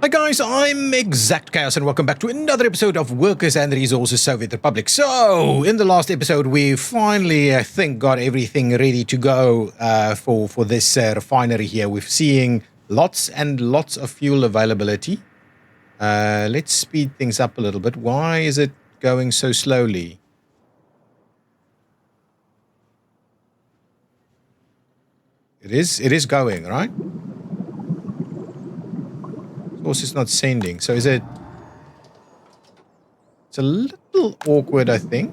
Hi guys, I'm ExactChaos and welcome back to another episode of Workers and Resources Soviet Republic. So, in the last episode, we finally, I think, got everything ready to go for this refinery here. We're seeing lots and lots of fuel availability. Let's speed things up a little bit. Why is it going so slowly? It is going, right? Source is not sending. So is it... It's a little awkward, I think.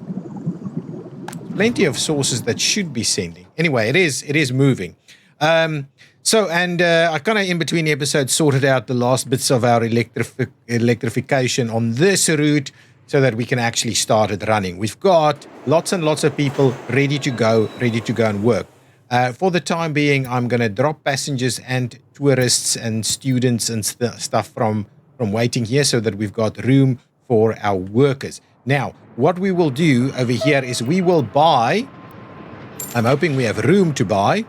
Plenty of sources that should be sending. Anyway, it is moving. I kind of in between episodes sorted out the last bits of our electrification on this route so that we can actually start it running. We've got lots and lots of people ready to go and work. For the time being, I'm going to drop passengers and tourists and students and stuff from waiting here so that we've got room for our workers. Now, what we will do over here is we will buy. I'm hoping we have room to buy.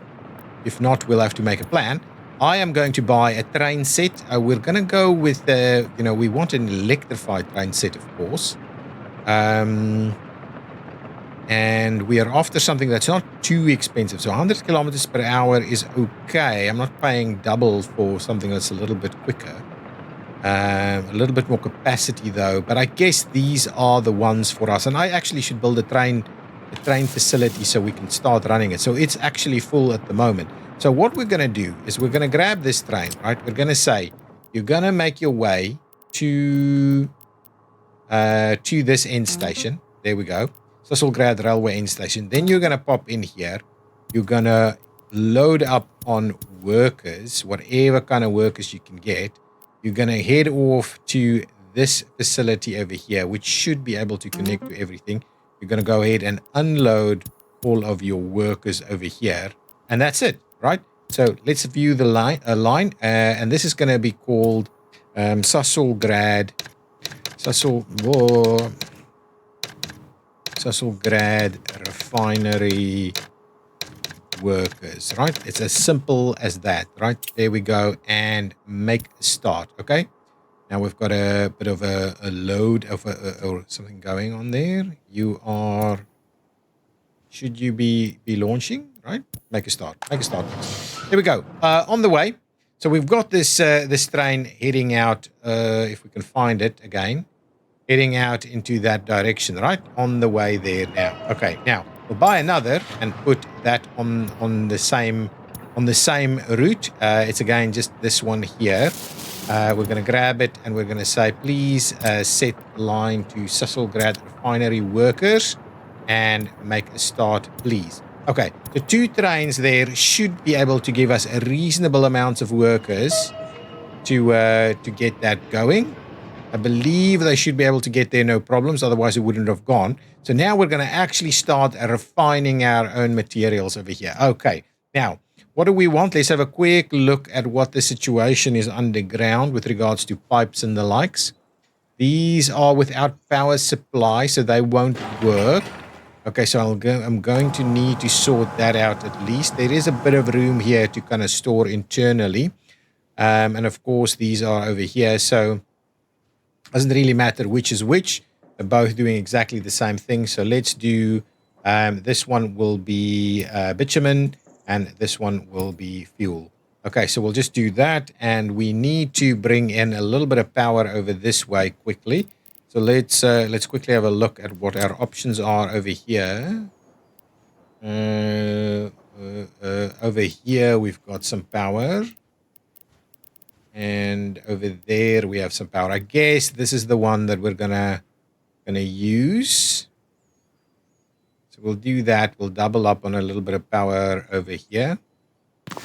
If not, we'll have to make a plan. I am going to buy a train set. We're going to go with, we want an electrified train set, of course. And we are after something that's not too expensive. So 100 kilometers per hour is okay. I'm not paying double for something that's a little bit quicker. A little bit more capacity though. But I guess these are the ones for us. And I actually should build a train facility so we can start running it. So it's actually full at the moment. So what we're going to do is we're going to grab this train, right? We're going to say, you're going to make your way to this end station. There we go. Sassolgrad Railway End Station. Then you're going to pop in here. You're going to load up on workers, whatever kind of workers you can get. You're going to head off to this facility over here, which should be able to connect to everything. You're going to go ahead and unload all of your workers over here. And that's it, right? So let's view the line. And this is going to be called Sassolgrad Refinery Workers, right? It's as simple as that, right? There we go, and make a start, okay? Now we've got a bit of a load of or something going on there. Should you be launching, right? Make a start. There we go. On the way. So we've got this train heading out, if we can find it again. Heading out into that direction, right? On the way there now. Okay, now we'll buy another and put that on the same route. It's again just this one here. We're going to grab it and we're going to say, please set line to Sassolgrad Refinery Workers and make a start, please. Okay, the two trains there should be able to give us a reasonable amount of workers to get that going. I believe they should be able to get there no problems, otherwise it wouldn't have gone. So now we're going to actually start refining our own materials over here. Okay, now, what do we want? Let's have a quick look at what the situation is underground with regards to pipes and the likes. These are without power supply, so they won't work. Okay, so I'm going to need to sort that out at least. There is a bit of room here to kind of store internally. And of course, these are over here, so... doesn't really matter which is which. They're both doing exactly the same thing. So let's do, this one will be bitumen and this one will be fuel. Okay, so we'll just do that. And we need to bring in a little bit of power over this way quickly. So let's quickly have a look at what our options are over here. Over here, we've got some power. And over there we have some power. I guess this is the one that we're gonna use. So we'll do that. We'll double up on a little bit of power over here.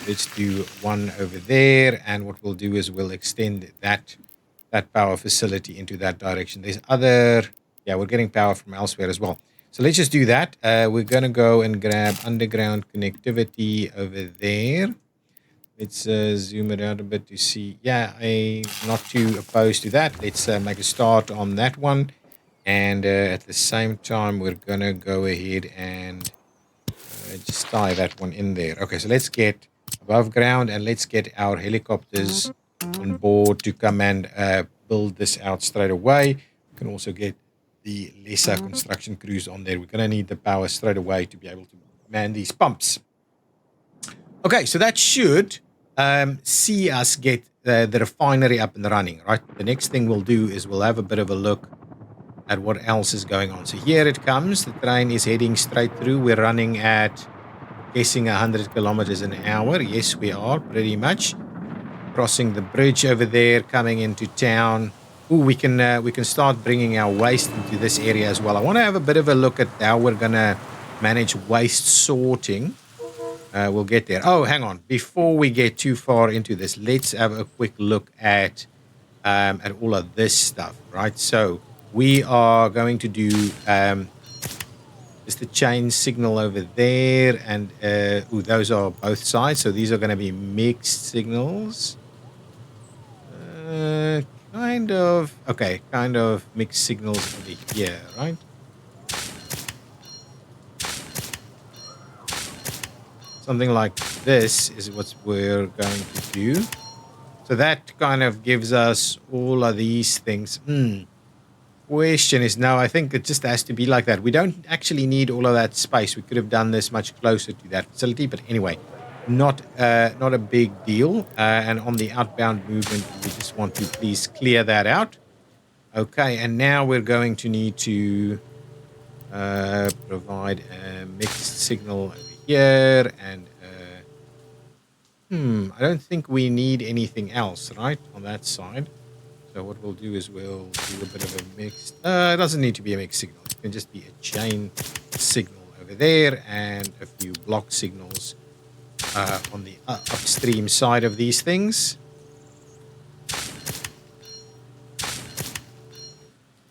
Let's do one over there. And what we'll do is we'll extend that power facility into that direction. There's other... yeah, we're getting power from elsewhere as well. So let's just do that. We're gonna go and grab underground connectivity over there. Let's zoom it out a bit to see. Yeah, I'm not too opposed to that. Let's make a start on that one. And at the same time, we're going to go ahead and just tie that one in there. Okay, so let's get above ground and let's get our helicopters on board to come and build this out straight away. We can also get the lesser construction crews on there. We're going to need the power straight away to be able to man these pumps. Okay, so that should see us get the refinery up and running, right? The next thing we'll do is we'll have a bit of a look at what else is going on. So here it comes. The train is heading straight through. We're running at, guessing 100 kilometers an hour. Yes, we are, pretty much. Crossing the bridge over there, coming into town. Ooh, we can start bringing our waste into this area as well. I want to have a bit of a look at how we're going to manage waste sorting. We'll get there. Oh, hang on. Before we get too far into this, let's have a quick look at all of this stuff, right? So we are going to do just the chain signal over there, and those are both sides. So these are going to be mixed signals. Kind of mixed signals over here, right? Something like this is what we're going to do. So that kind of gives us all of these things. Question is, no, I think it just has to be like that. We don't actually need all of that space. We could have done this much closer to that facility. But anyway, not a big deal. And on the outbound movement, we just want to please clear that out. Okay, and now we're going to need to provide a mixed signal over here, and I don't think we need anything else, right, on that side. So what we'll do is we'll do a bit of a mixed. It doesn't need to be a mixed signal. It can just be a chain signal over there and a few block signals on the upstream side of these things.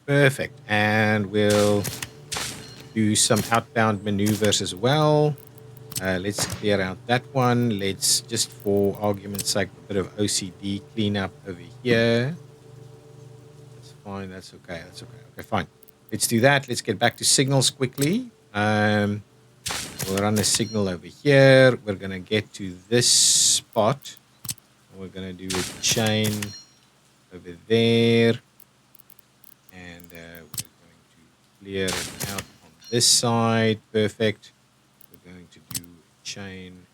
Perfect. And we'll do some outbound maneuvers as well. Let's clear out that one. Let's, just for argument's sake, a bit of OCD cleanup over here. That's fine. That's okay. That's okay. Okay, fine. Let's do that. Let's get back to signals quickly. We'll run a signal over here. We're going to get to this spot. We're going to do a chain over there. And we're going to clear it out on this side. Perfect. We're going to do a chain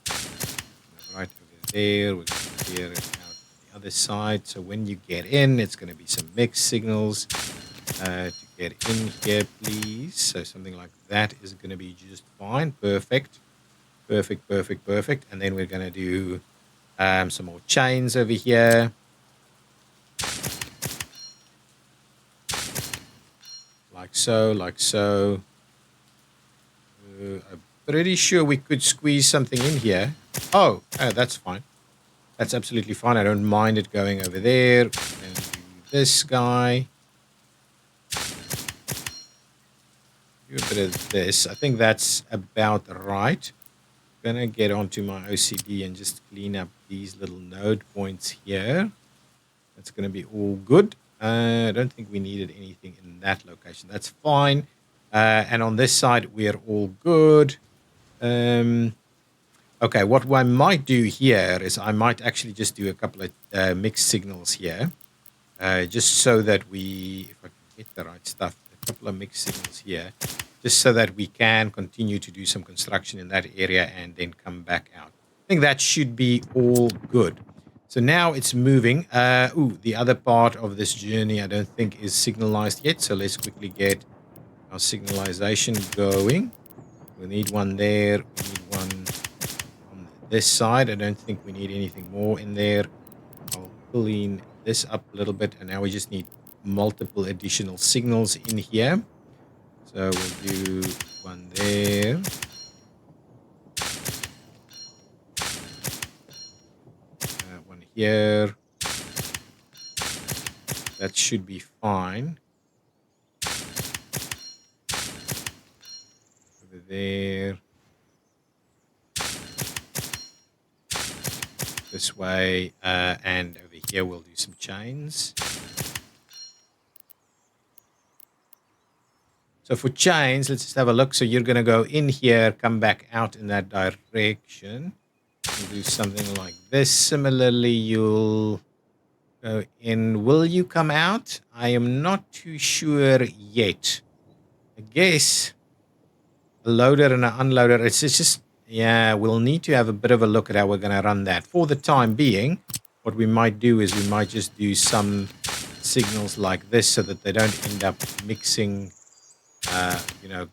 right over there. We're going to clear it out on the other side. So when you get in, it's going to be some mixed signals. To get in here, please. So something like that is going to be just fine. Perfect. Perfect, perfect, perfect. And then we're going to do some more chains over here. Like so, like so. I'm pretty sure we could squeeze something in here. Oh, that's fine. That's absolutely fine. I don't mind it going over there. And do this guy. Do a bit of this. I think that's about right. I'm going to get onto my OCD and just clean up these little node points here. That's going to be all good. I don't think we needed anything in that location. That's fine. And on this side, we're all good. Okay, what I might do here is I might actually just do a couple of mixed signals here. Just so that we, if I can get the right stuff, a couple of mixed signals here. Just so that we can continue to do some construction in that area and then come back out. I think that should be all good. So now it's moving. The other part of this journey I don't think is signalized yet. So let's quickly get our signalization going. We need one there. We need one on this side. I don't think we need anything more in there. I'll clean this up a little bit. And now we just need multiple additional signals in here. So we'll do one there. One here. That should be fine. Over there. This way. And over here we'll do some chains. So for chains, let's just have a look. So you're going to go in here, come back out in that direction. We'll do something like this. Similarly, you'll And will you come out? I am not too sure yet. I guess a loader and an unloader. It's just, yeah, we'll need to have a bit of a look at how we're going to run that. For the time being, what we might do is we might just do some signals like this so that they don't end up mixing,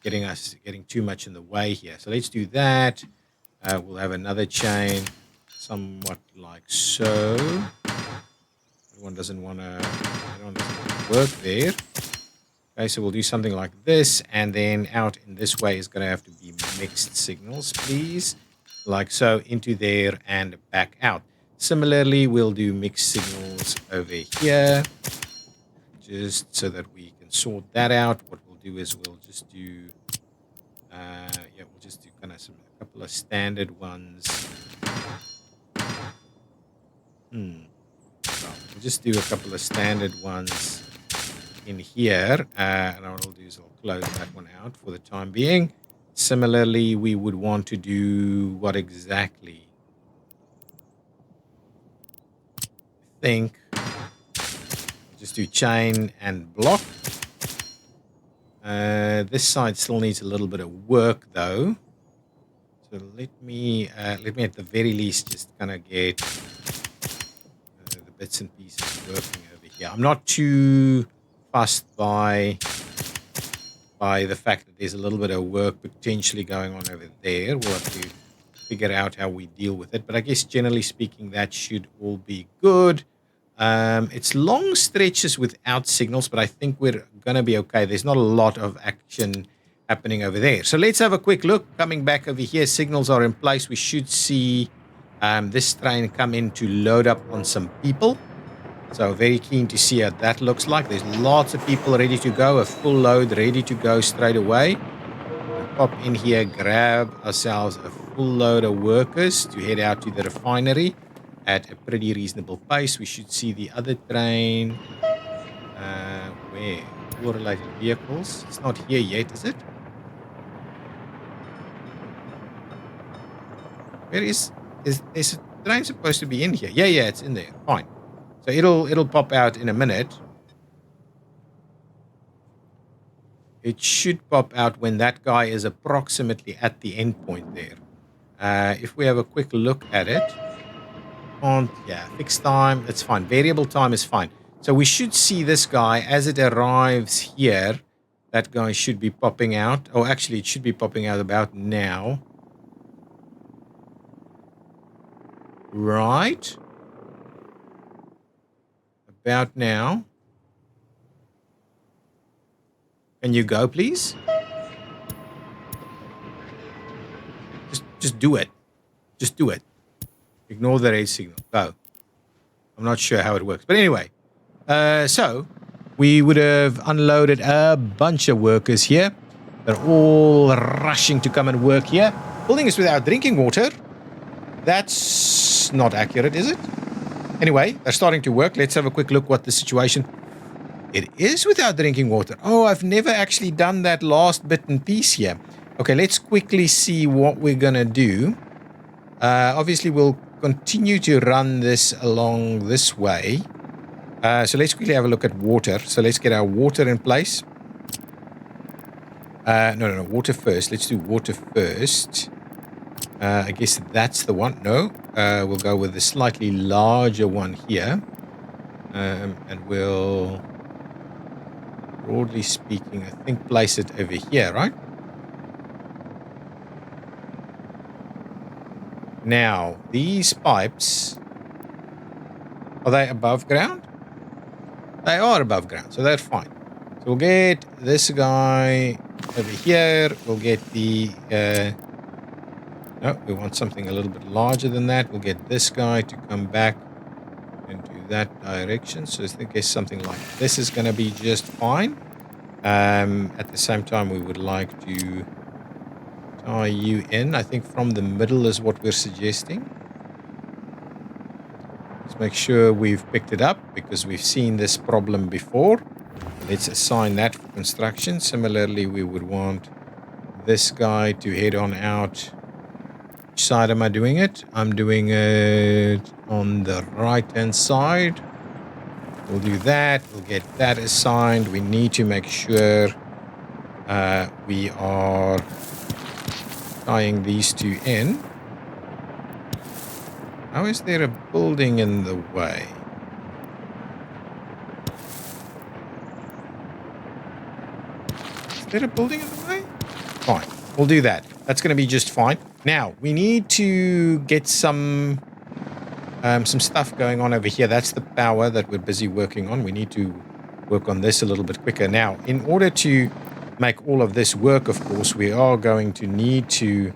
getting too much in the way here. So let's do that. We'll have another chain somewhat like so. One doesn't want to work there. Okay, so we'll do something like this, and then out in this way is going to have to be mixed signals, please. Like so, into there and back out. Similarly, we'll do mixed signals over here, just so that we can sort that out. What we'll do is we'll just do, kind of a couple of standard ones. We'll just do a couple of standard ones in here, and what I'll do is I'll close that one out for the time being. Similarly, we would want to do what exactly? I think we'll just do chain and block. This side still needs a little bit of work though. So let me at the very least just kind of get the bits and pieces working over here. I'm not too fussed by the fact that there's a little bit of work potentially going on over there. We'll have to figure out how we deal with it. But I guess generally speaking, that should all be good. It's long stretches without signals, but I think we're going to be okay. There's not a lot of action happening over there. So let's have a quick look. Coming back over here, signals are in place. We should see this train come in to load up on some people. So very keen to see how that looks like. There's lots of people ready to go, a full load ready to go straight away. We'll pop in here, grab ourselves a full load of workers to head out to the refinery at a pretty reasonable pace. We should see the other train. Where? Related vehicles. It's not here yet, is it? Where is a train supposed to be in here? Yeah, it's in there. Fine. So it'll pop out in a minute. It should pop out when that guy is approximately at the end point there. If we have a quick look at it. Fixed time, that's fine. Variable time is fine. So we should see this guy as it arrives here. That guy should be popping out. Oh, actually, it should be popping out about now. Right. About now. Can you go, please? Just do it. Just do it. Ignore the red signal. Go. I'm not sure how it works. But anyway. So, we would have unloaded a bunch of workers here. They're all rushing to come and work here. Building is without drinking water. That's not accurate, is it? Anyway, they're starting to work. Let's have a quick look what the situation... It is without drinking water. Oh, I've never actually done that last bit and piece here. Okay, let's quickly see what we're going to do. Obviously, we'll continue to run this along this way. So let's quickly have a look at water. So let's get our water in place. No. Water first. Let's do water first. I guess that's the one. No. We'll go with the slightly larger one here. And we'll, broadly speaking, I think place it over here, right? Now, these pipes, are they above ground? They are above ground, so they're fine. So we'll get this guy over here. We'll get the... no, we want something a little bit larger than that. We'll get this guy to come back into that direction. So I think something like this is going to be just fine. At the same time, we would like to tie you in. I think from the middle is what we're suggesting. Let's make sure we've picked it up because we've seen this problem before. Let's assign that for construction. Similarly, we would want this guy to head on out. Which side am I doing it? I'm doing it on the right-hand side. We'll do that. We'll get that assigned. We need to make sure we are tying these two in. How is there a building in the way? Is there a building in the way? Fine. We'll do that. That's going to be just fine. Now, we need to get some stuff going on over here. That's the power that we're busy working on. We need to work on this a little bit quicker. Now, in order to make all of this work, of course, we are going to need to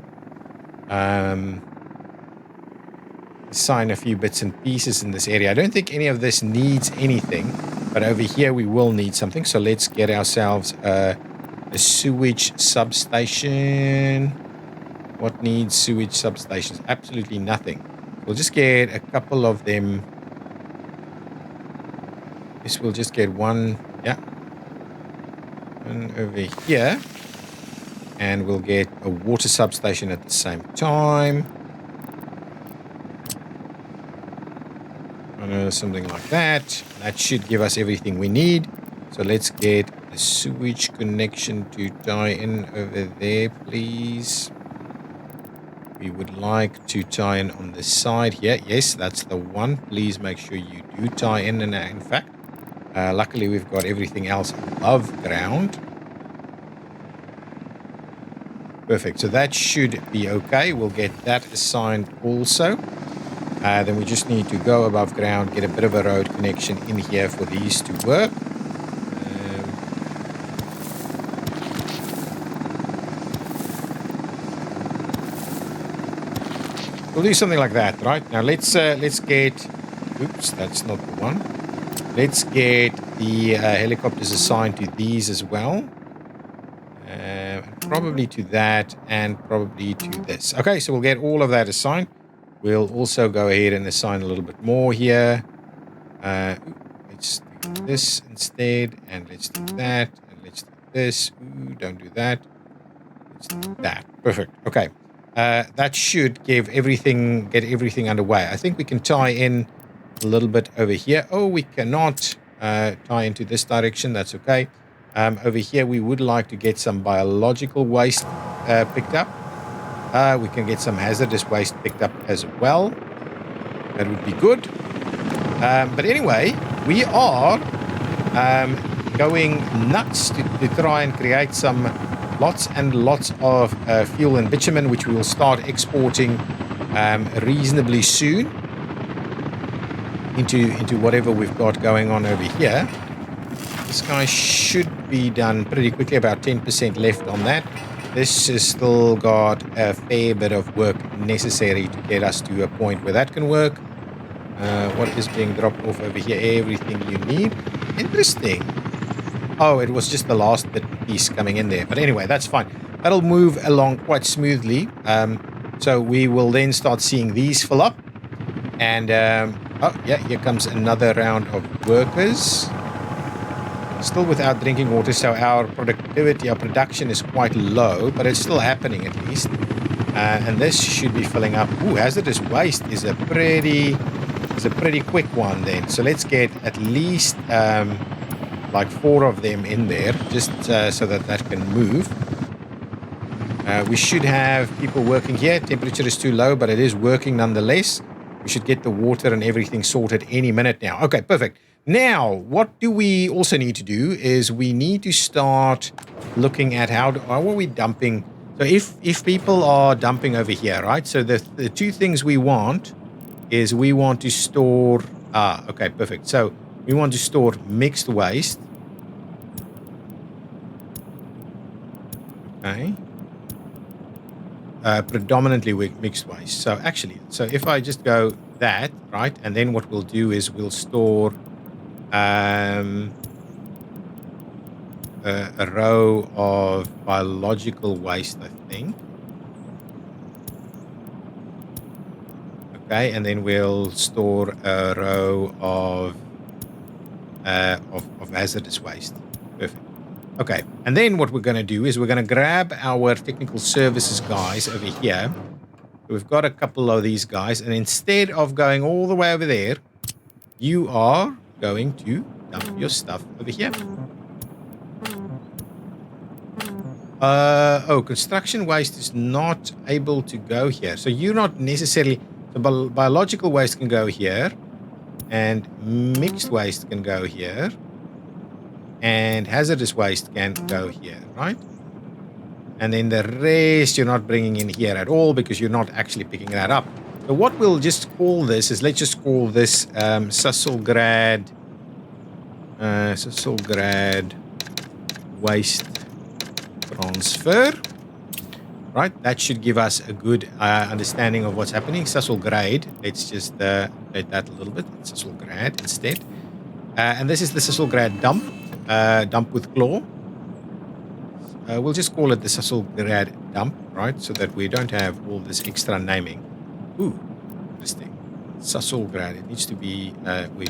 assign a few bits and pieces in this area. I don't think any of this needs anything, but over here we will need something. So let's get ourselves a sewage substation. What needs sewage substations? Absolutely nothing. We'll just get a couple of them. This will just get one. Yeah. One over here. And we'll get a water substation at the same time. Something like that. That should give us everything we need. So let's get a sewage connection to tie in over there, please. We would like to tie in on this side here. Yes, that's the one. Please make sure you do tie in. And in fact, luckily we've got everything else above ground. Perfect. So that should be okay. We'll get that assigned also. Then we just need to go above ground, get a bit of a road connection in here for these to work. We'll do something like that, right? Now let's get. Oops, that's not the one. Let's get the helicopters assigned to these as well. Probably to that and probably to this. Okay, so we'll get all of that assigned. We'll also go ahead and assign a little bit more here. Let's do this instead, and let's do that, and let's do this. Ooh, don't do that. Let's do that. Perfect. Okay. That should get everything underway. I think we can tie in a little bit over here. Oh, we cannot tie into this direction. That's okay. Over here, we would like to get some biological waste picked up. We can get some hazardous waste picked up as well. That would be good. But anyway, we are going nuts to try and create some lots and lots of fuel and bitumen, which we will start exporting reasonably soon into whatever we've got going on over here. This guy should be done pretty quickly, about 10% left on that. This has still got a fair bit of work necessary to get us to a point where that can work. What is being dropped off over here? Everything you need. Interesting. Oh, it was just the last bit piece coming in there. But anyway, that's fine. That'll move along quite smoothly. So we will then start seeing these fill up. And, oh, yeah, here comes another round of workers. Still without drinking water, so our productivity, our production is quite low, but it's still happening at least. And this should be filling up. Ooh, hazardous waste is a pretty quick one then. So let's get at least like 4 of them in there, just so that can move. We should have people working here. Temperature is too low, but it is working nonetheless. We should get the water and everything sorted any minute now. Okay, perfect. Now, what do we also need to do is we need to start looking at how are we dumping. So if people are dumping over here, right? So the 2 things we want is we want to store. Okay, perfect. So we want to store mixed waste. Okay. Predominantly mixed waste. So actually, so if I just go that, right, and then what we'll do is we'll store a row of biological waste, I think. Okay, and then we'll store a row of hazardous waste. Perfect. Okay, and then what we're going to do is we're going to grab our technical services guys over here. We've got a couple of these guys, and instead of going all the way over there, you are going to dump your stuff over here. Oh, construction waste is not able to go here. So you're not necessarily... So biological waste can go here. And mixed waste can go here. And hazardous waste can go here, right? And then the rest you're not bringing in here at all because you're not actually picking that up. So what we'll just call this is, let's just call this Sasselgrad waste transfer. Right, that should give us a good understanding of what's happening. Sasselgrad, let's just update that a little bit. Sasselgrad instead. And this is the Sasselgrad dump. Dump with claw. We'll just call it the Sasselgrad dump, right? So that we don't have all this extra naming. Ooh, interesting. Sasselgrad. It needs to be... we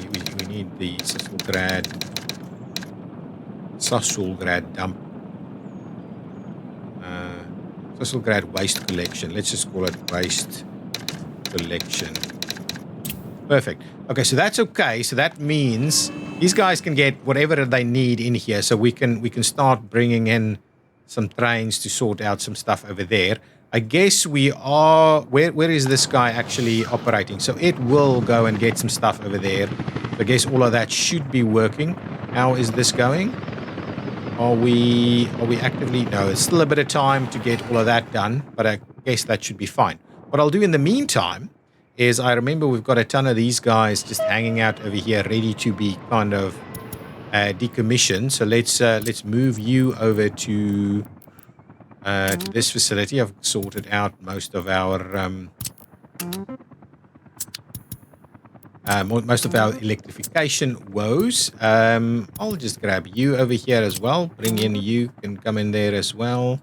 need the Sasselgrad dump. Sasselgrad waste collection. Let's just call it waste collection. Perfect. Okay, so that's okay. So that means these guys can get whatever they need in here. So we can start bringing in some trains to sort out some stuff over there. I guess we are... Where is this guy actually operating? So it will go and get some stuff over there. So I guess all of that should be working. How is this going? Are we actively... No, it's still a bit of time to get all of that done, but I guess that should be fine. What I'll do in the meantime is, I remember we've got a ton of these guys just hanging out over here, ready to be kind of decommissioned. So let's move you over to this facility. I've sorted out most of our electrification woes. I'll just grab you over here as well. Bring in you, can come in there as well.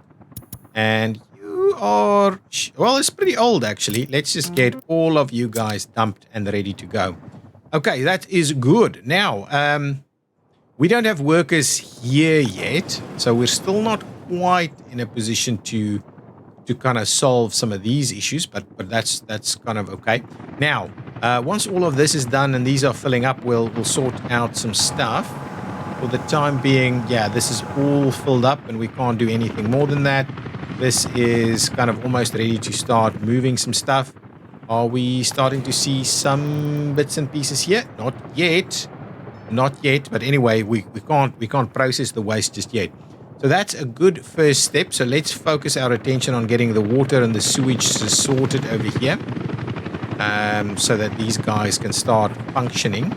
And you are... Well, it's pretty old, actually. Let's just get all of you guys dumped and ready to go. Okay, that is good. Now, we don't have workers here yet, so we're still not quite in a position to kind of solve some of these issues, but that's kind of okay. Now, once all of this is done and these are filling up, we'll sort out some stuff. For the time being, yeah, this is all filled up and we can't do anything more than that. This is kind of almost ready to start moving some stuff. Are we starting to see some bits and pieces here? Not yet. Not yet, but anyway, we can't process the waste just yet. So that's a good first step. So let's focus our attention on getting the water and the sewage sorted over here. So that these guys can start functioning.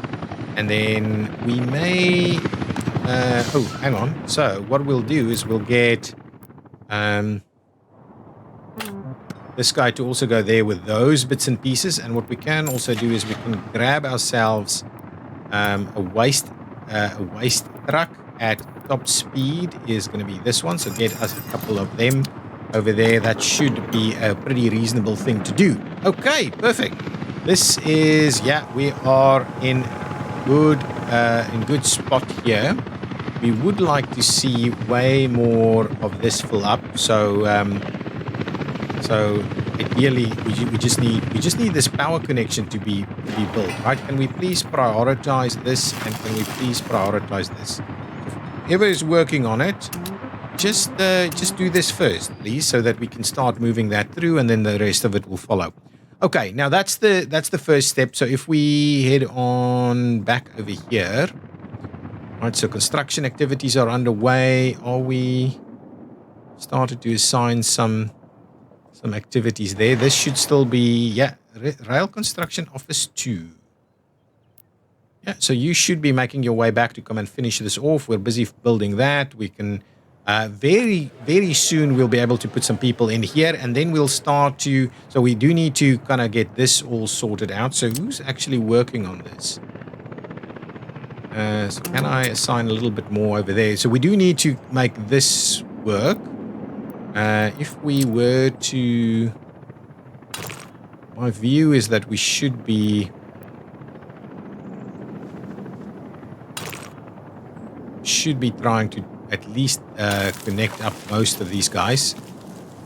And then we may... oh, hang on. So what we'll do is we'll get this guy to also go there with those bits and pieces. And what we can also do is we can grab ourselves a waste truck at top speed is going to be this one. So get us a couple of them over there. That should be a pretty reasonable thing to do. Okay, perfect. This is, yeah, we are in good spot here. We would like to see way more of this fill up. So ideally, we just need this power connection to be built, right? Can we please prioritize this, and can we please prioritize this? Whoever is working on it, just do this first, please, so that we can start moving that through, and then the rest of it will follow. Okay, now that's the first step. So if we head on back over here, right? So construction activities are underway. Are we started to assign some activities there? This should still be, yeah, rail construction office 2. Yeah, so you should be making your way back to come and finish this off. We're busy building that. We can very, very soon we'll be able to put some people in here, and then we'll start to... So we do need to kind of get this all sorted out. So who's actually working on this? So can I assign a little bit more over there? So we do need to make this work. If we were to... My view is that we should be... trying to at least connect up most of these guys.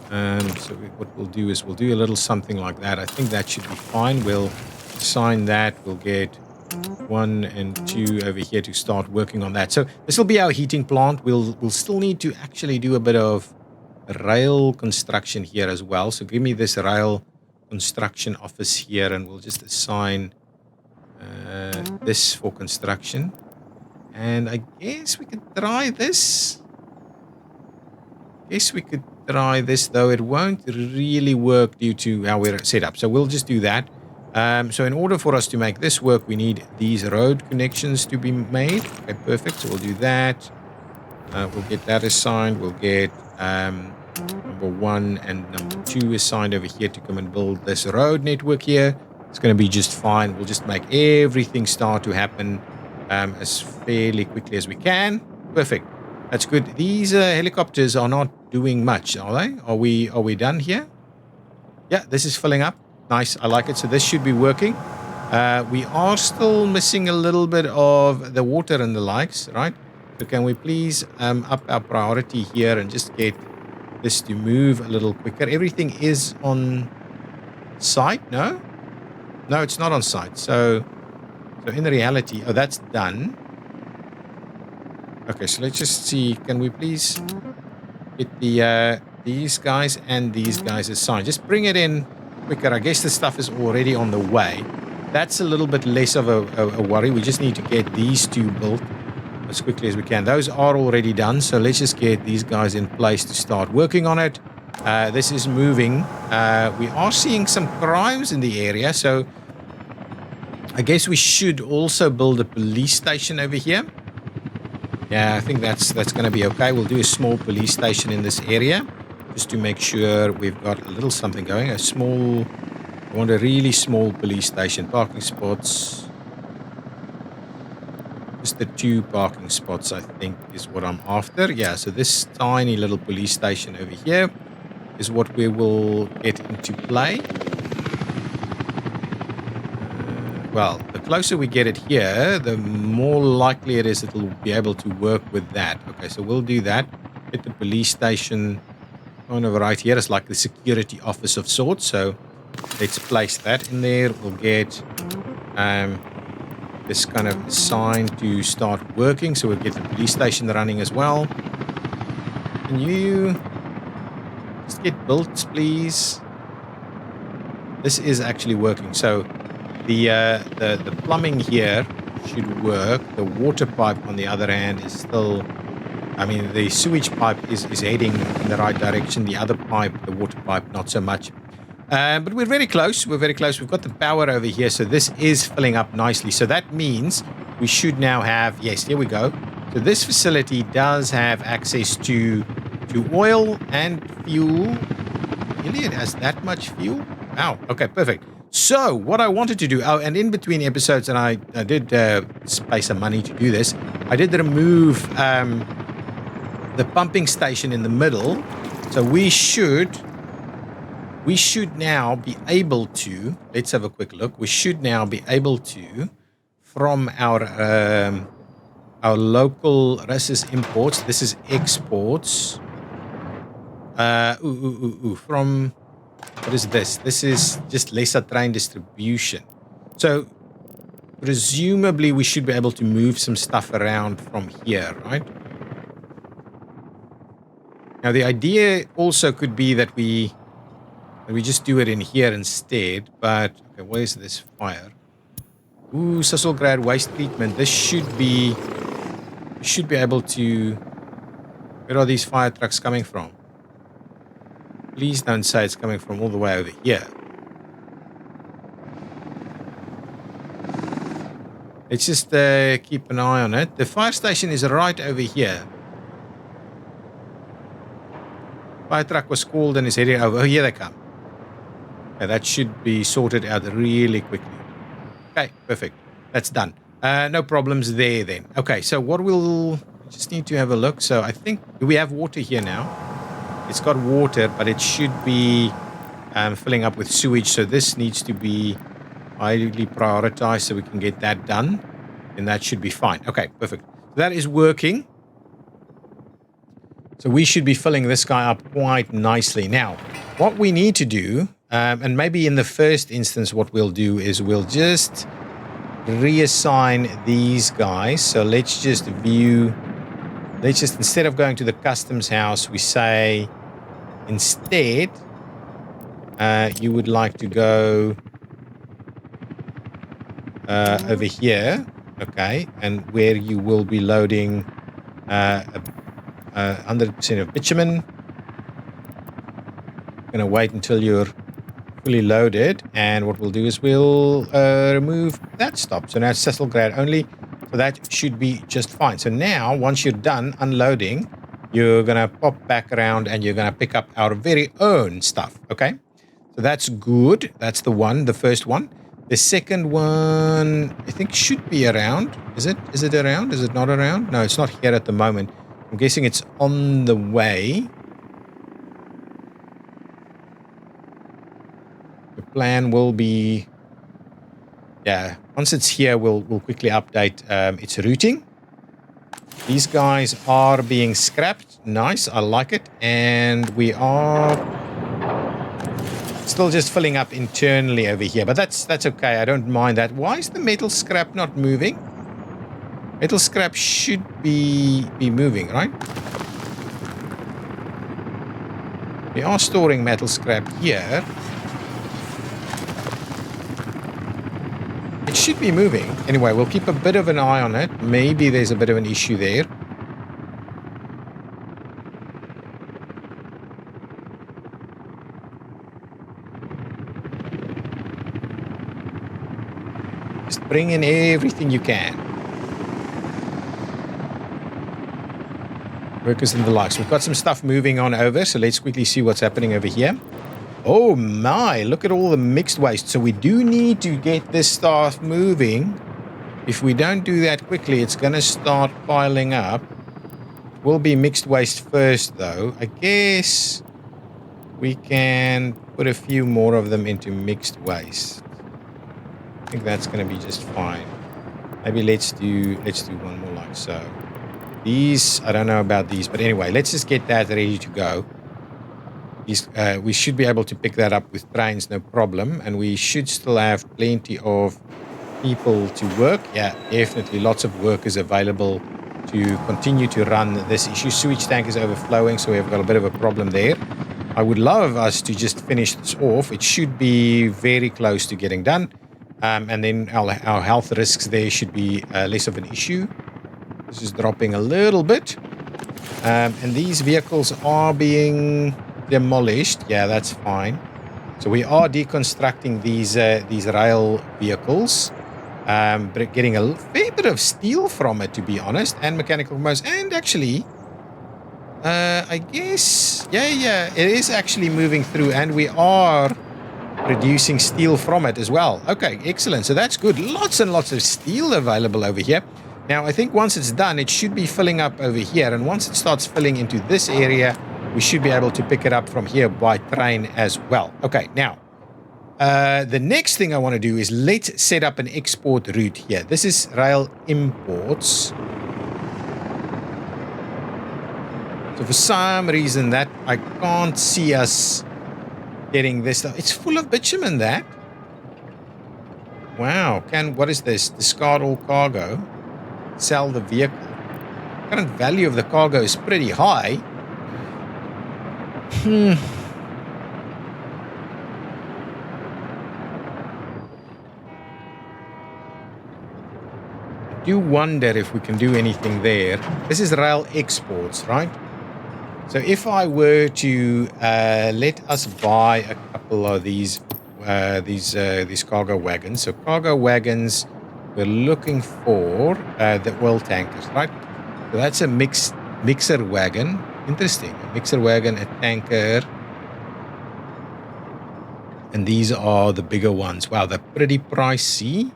So what we'll do is we'll do a little something like that. I think that should be fine. We'll assign that. We'll get 1 and 2 over here to start working on that. So this will be our heating plant. We'll still need to actually do a bit of rail construction here as well. So give me this rail construction office here, and we'll just assign this for construction. And I guess we could try this. Though it won't really work due to how we're set up. So we'll just do that. So in order for us to make this work, we need these road connections to be made. Okay, perfect. So we'll do that. We'll get that assigned. We'll get number 1 and number 2 assigned over here to come and build this road network here. It's going to be just fine. We'll just make everything start to happen as fairly quickly as we can. Perfect. That's good. These helicopters are not doing much, are they? Are we done here? Yeah, this is filling up. Nice. I like it. So this should be working. We are still missing a little bit of the water and the likes, right? So can we please up our priority here and just get this to move a little quicker? Everything is on site, no? No, it's not on site. So in reality, oh, that's done. Okay, so let's just see. Can we please get these guys and these guys assigned? Just bring it in quicker. I guess the stuff is already on the way. That's a little bit less of a worry. We just need to get these two built as quickly as we can. Those are already done, so let's just get these guys in place to start working on it. This is moving. We are seeing some crimes in the area, so I guess we should also build a police station over here. Yeah, I think that's going to be okay. We'll do a small police station in this area just to make sure we've got a little something going. I want a really small police station. Parking spots. Just the 2 parking spots, I think, is what I'm after. Yeah, so this tiny little police station over here is what we will get into play. Well, the closer we get it here, the more likely it is it'll be able to work with that. Okay, so we'll do that. Get the police station kind of right here. It's like the security office of sorts. So let's place that in there. We'll get this kind of sign to start working. So we'll get the police station running as well. Can you just get built, please? This is actually working. So the plumbing here should work. The water pipe, on the other hand, is still... I mean, the sewage pipe is heading in the right direction. The other pipe, the water pipe, not so much. But we're very close. We're very close. We've got the power over here, so this is filling up nicely. So that means we should now have... Yes, here we go. So this facility does have access to oil and fuel. Really, it has that much fuel? Wow. Okay, perfect. So what I wanted to do, and in between episodes, and I did pay some money to do this, I did remove the pumping station in the middle. So we should now be able to, let's have a quick look. We should now be able to, from our local, this is imports, this is exports. From... What is this? This is just lesser train distribution. So, presumably we should be able to move some stuff around from here, right? Now, the idea also could be that we just do it in here instead. But, okay, where's this fire? Ooh, Sisselgrad waste treatment. This should be... We should be able to... Where are these fire trucks coming from? Please don't say it's coming from all the way over here. Let's just keep an eye on it. The fire station is right over here. Fire truck was called and is heading over. Oh, here they come. Okay, that should be sorted out really quickly. Okay, perfect. That's done. No problems there then. Okay, so what we'll... Just need to have a look. So I think... Do we have water here now? It's got water, but it should be filling up with sewage. So this needs to be highly prioritized so we can get that done. And that should be fine. Okay, perfect. So that is working. So we should be filling this guy up quite nicely. Now, what we need to do, and maybe in the first instance what we'll do is we'll just reassign these guys. So let's just view, instead of going to the customs house, we say instead you would like to go over here, okay, and where you will be loading 100% of bitumen. Gonna wait until you're fully loaded, and what we'll do is we'll remove that stop. So now it's Cecilgrad only, so that should be just fine. So now, once you're done unloading, you're gonna pop back around and you're gonna pick up our very own stuff, okay? So that's good. That's the one, the first one. The second one, I think, should be around. Is it? Is it around? Is it not around? No, it's not here at the moment. I'm guessing it's on the way. The plan will be, yeah, once it's here, we'll quickly update its routing. These guys are being scrapped. Nice, I like it. And we are still just filling up internally over here, but that's okay. I don't mind that. Why is the metal scrap not moving? Metal scrap should be moving, right? We are storing metal scrap here. It should be moving. Anyway, we'll keep a bit of an eye on it. Maybe there's a bit of an issue there. Just bring in everything you can. Workers and the likes. We've got some stuff moving on over, so let's quickly see what's happening over here. Oh my, look at all the mixed waste. So we do need to get this stuff moving. If we don't do that quickly, it's going to start piling up. Will be mixed waste first, though. I guess we can put a few more of them into mixed waste. I think that's going to be just fine. Maybe let's do one more like so. These, I don't know about these, but anyway, let's just get that ready to go. We should be able to pick that up with trains, no problem. And we should still have plenty of people to work. Yeah, definitely lots of workers available to continue to run this issue. Sewage tank is overflowing, so we've got a bit of a problem there. I would love us to just finish this off. It should be very close to getting done. And then our health risks there should be less of an issue. This is dropping a little bit. And these vehicles are being demolished. Yeah, that's fine. So we are deconstructing these rail vehicles, getting a fair bit of steel from it, to be honest, and mechanical components. And actually, I guess, yeah, it is actually moving through, and we are producing steel from it as well. Okay, excellent. So that's good. Lots and lots of steel available over here. Now, I think once it's done, it should be filling up over here, and once it starts filling into this area, we should be able to pick it up from here by train as well. Okay, now, the next thing I want to do is let's set up an export route here. This is rail imports. So for some reason that I can't see us getting this stuff. It's full of bitumen, that. Wow, what is this? Discard all cargo. Sell the vehicle. Current value of the cargo is pretty high. I do wonder if we can do anything there. This is rail exports, right? So if I were to let us buy a couple of these cargo wagons. So cargo wagons, we're looking for the oil tankers, right? So that's a mixer wagon. Interesting. A mixer wagon, a tanker. And these are the bigger ones. Wow, they're pretty pricey.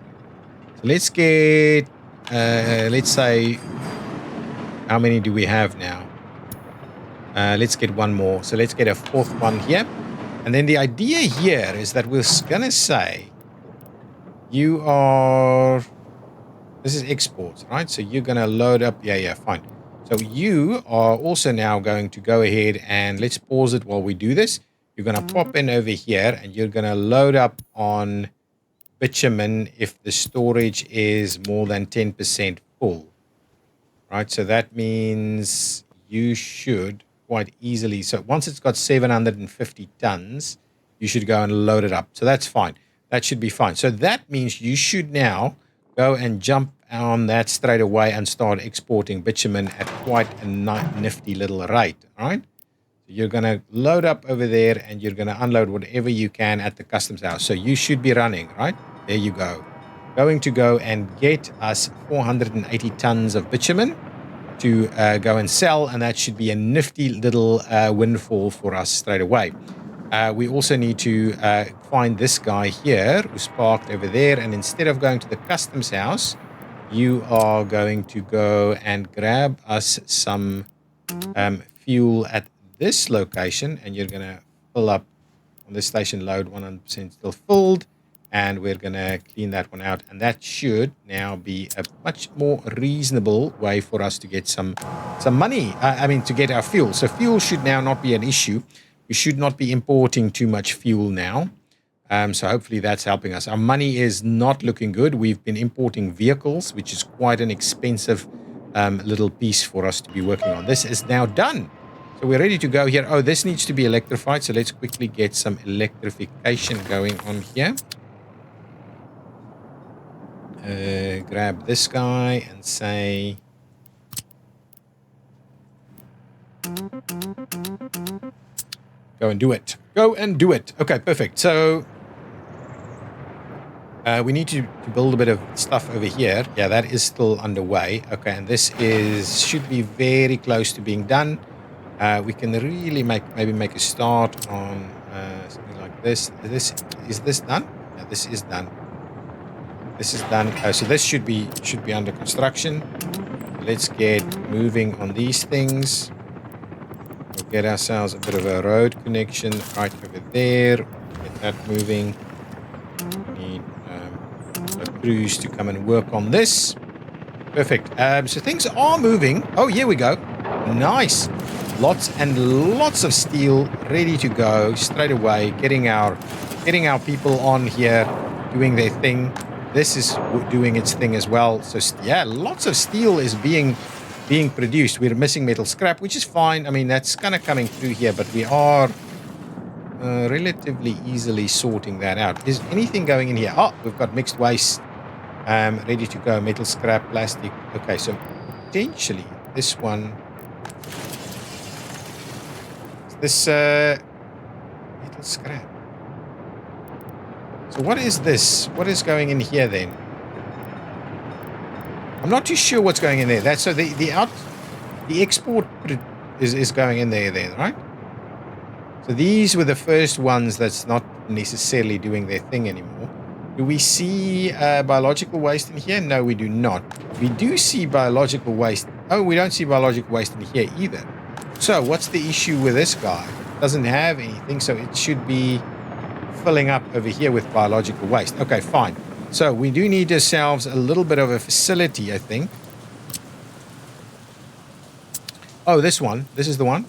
So let's get, let's say, how many do we have now? Let's get one more. So let's get a fourth one here. And then the idea here is that we're going to say, this is exports, right? So you're going to load up. Yeah, fine. So you are also now going to go ahead and let's pause it while we do this. You're going to pop in over here and you're going to load up on bitumen if the storage is more than 10% full. Right, so that means you should quite easily. So once it's got 750 tons, you should go and load it up. So that's fine. That should be fine. So that means you should now go and jump on that straight away and start exporting bitumen at quite a nifty little rate. All right. So you're going to load up over there and you're going to unload whatever you can at the customs house. So you should be running, right? There you go. Going to go and get us 480 tons of bitumen to go and sell, and that should be a nifty little windfall for us straight away. We also need to find this guy here who's parked over there, and instead of going to the customs house, you are going to go and grab us some fuel at this location, and you're going to fill up on this station load 100% still filled. And we're going to clean that one out. And that should now be a much more reasonable way for us to get some money. To get our fuel. So fuel should now not be an issue. We should not be importing too much fuel now. So hopefully that's helping us. Our money is not looking good. We've been importing vehicles, which is quite an expensive little piece for us to be working on. This is now done. So we're ready to go here. Oh, this needs to be electrified. So let's quickly get some electrification going on here. Grab this guy and say go and do it. Go and do it. Okay, perfect. So we need to build a bit of stuff over here. Yeah, that is still underway. Okay, and this should be very close to being done. We can really maybe make a start on something like this. Is this done? Yeah, this is done. This is done. So this should be under construction. Let's get moving on these things. We'll get ourselves a bit of a road connection right over there. Get that moving. We need a crews to come and work on this. Perfect. So things are moving. Oh, here we go. Nice. Lots and lots of steel ready to go straight away. Getting our people on here doing their thing. This is doing its thing as well. So yeah, lots of steel is being produced. We're missing metal scrap, which is fine. I mean, that's kind of coming through here, but we are relatively easily sorting that out. Is anything going in here? Oh, we've got mixed waste ready to go. Metal scrap, plastic. Okay, so potentially this one. This metal scrap. So what is this? What is going in here then? I'm not too sure what's going in there. That's so the export is going in there then, right? So these were the first ones that's not necessarily doing their thing anymore. Do we see biological waste in here? No, we do not. We do see biological waste. Oh, we don't see biological waste in here either. So what's the issue with this guy? Doesn't have anything, so it should be filling up over here with biological waste. Okay, fine. So we do need ourselves a little bit of a facility, I think. Oh, this one. This is the one.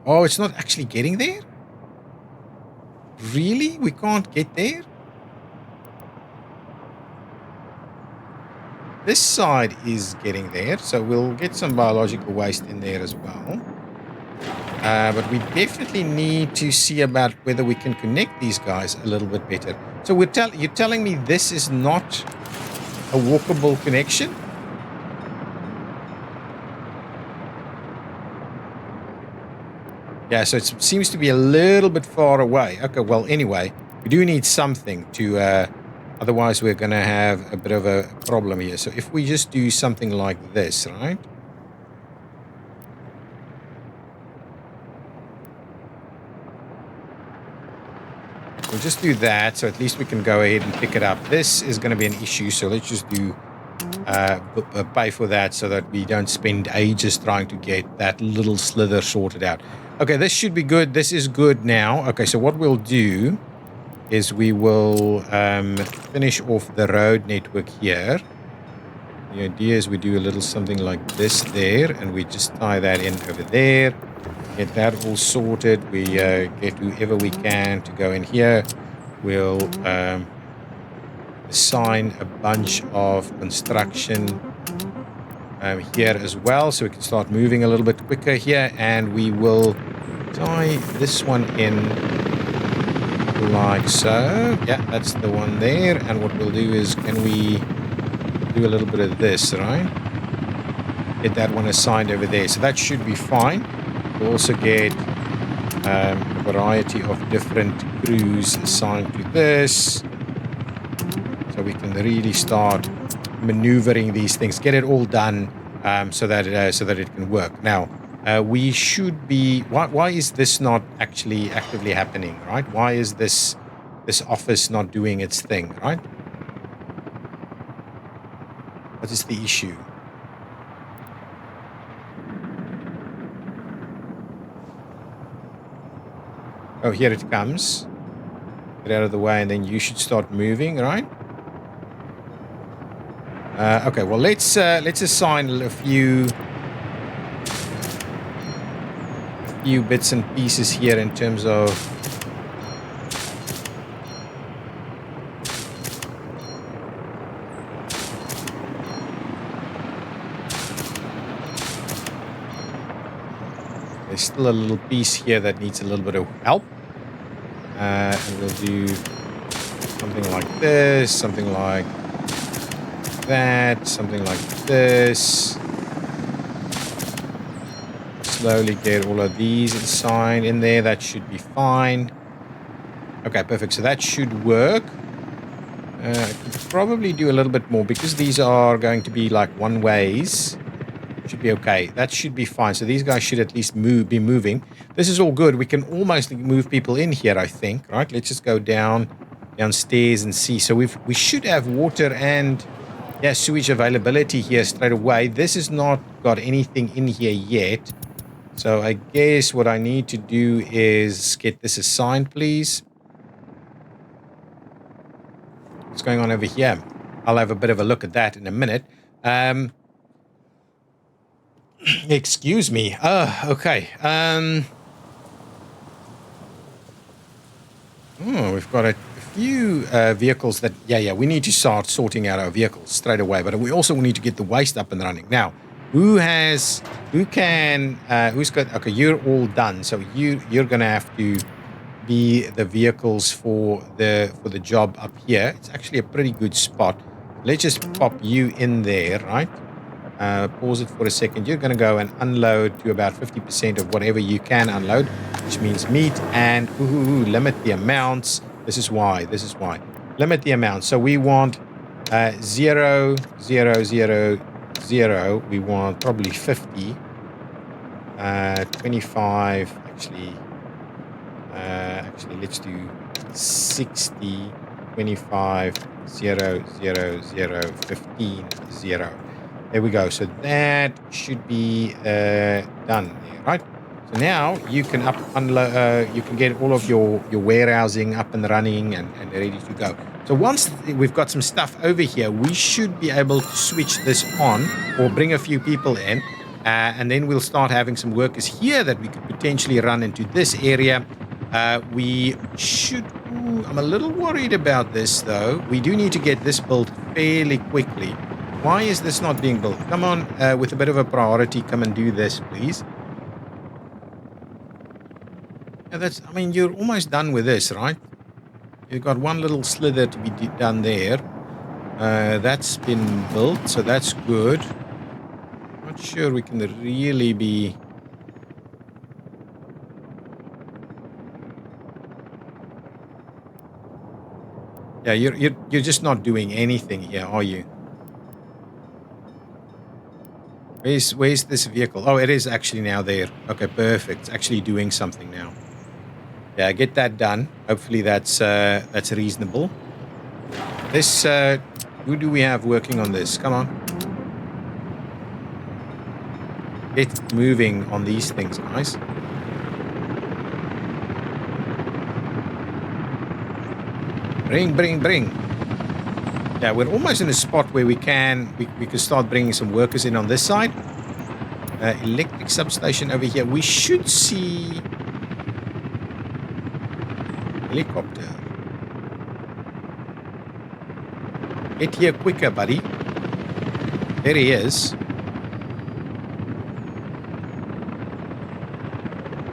Oh, it's not actually getting there? Really? We can't get there? This side is getting there, so we'll get some biological waste in there as well. But we definitely need to see about whether we can connect these guys a little bit better. So you're telling me this is not a walkable connection? Yeah, so it seems to be a little bit far away. Okay, well, anyway, we do need something to... otherwise, we're going to have a bit of a problem here. So if we just do something like this, right? We'll just do that, so at least we can go ahead and pick it up. This is going to be an issue, so let's just do pay for that so that we don't spend ages trying to get that little slither sorted out. Okay, this should be good. This is good now. Okay, so what we'll do is we will finish off the road network here. The idea is we do a little something like this there, and we just tie that in over there. Get that all sorted. We get whoever we can to go in here. we'll assign a bunch of construction here as well, so we can start moving a little bit quicker here, and we will tie this one in like so. Yeah, that's the one there. And what we'll do is, can we do a little bit of this, right? Get that one assigned over there. So that should be fine. We'll also get a variety of different crews assigned to this. So we can really start maneuvering these things, get it all done so that it can work. Now, we should be... Why is this not actually actively happening, right? Why is this office not doing its thing, right? What is the issue? Oh, here it comes. Get out of the way, and then you should start moving, right? Okay, well, let's assign a few bits and pieces here in terms of there's still a little piece here that needs a little bit of help, and we'll do something like this, something like that, something like this. Slowly get all of these assigned in there. That should be fine. Okay, perfect. So that should work. I could probably do a little bit more because these are going to be like one ways. Should be okay. That should be fine. So these guys should at least be moving. This is all good. We can almost move people in here, I think. Right? Let's just go downstairs and see. So we should have water and sewage availability here straight away. This has not got anything in here yet. So I guess what I need to do is get this assigned, please. What's going on over here? I'll have a bit of a look at that in a minute. Excuse me. Okay. We've got a few vehicles that... Yeah, we need to start sorting out our vehicles straight away. But we also need to get the waste up and running. Now, who's got... Okay, you're all done. So you're going to have to be the vehicles for the job up here. It's actually a pretty good spot. Let's just pop you in there, right? Pause it for a second. You're going to go and unload to about 50% of whatever you can unload, which means meat, and limit the amounts. This is why. Limit the amount. So we want 0, 0, 0, 0. We want probably 50. 25. Actually, let's do 60, 25, 0, 0, 0, 15, 0. There we go. So that should be done there, right? So now you can you can get all of your warehousing up and running and ready to go. So once we've got some stuff over here, we should be able to switch this on or bring a few people in, and then we'll start having some workers here that we could potentially run into this area. We should... I'm a little worried about this, though. We do need to get this built fairly quickly. Why is this not being built? Come on, with a bit of a priority, come and do this, please. Yeah, I mean, you're almost done with this, right? You've got one little slither to be done there. That's been built, so that's good. Not sure we can really be... Yeah, you're just not doing anything here, are you? Where's this vehicle? Oh, it is actually now there. Okay, perfect. It's actually doing something now. Yeah, get that done. Hopefully that's reasonable. This who do we have working on this? Come on. Get moving on these things, guys. Bring. Yeah, we're almost in a spot where we can start bringing some workers in on this side. Electric substation over here. We should see helicopter. Get here quicker, buddy. There he is.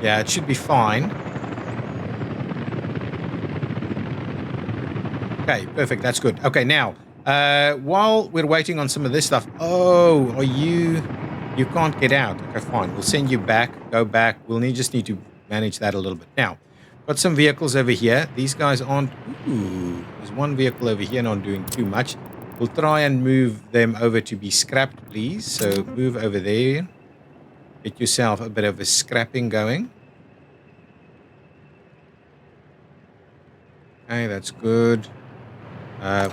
Yeah, it should be fine. Okay, perfect. That's good. Okay, now, while we're waiting on some of this stuff... Oh, are you... You can't get out. Okay, fine. We'll send you back. Go back. We'll just need to manage that a little bit. Now, got some vehicles over here. These guys aren't... Ooh, there's one vehicle over here not doing too much. We'll try and move them over to be scrapped, please. So move over there. Get yourself a bit of a scrapping going. Okay, that's good.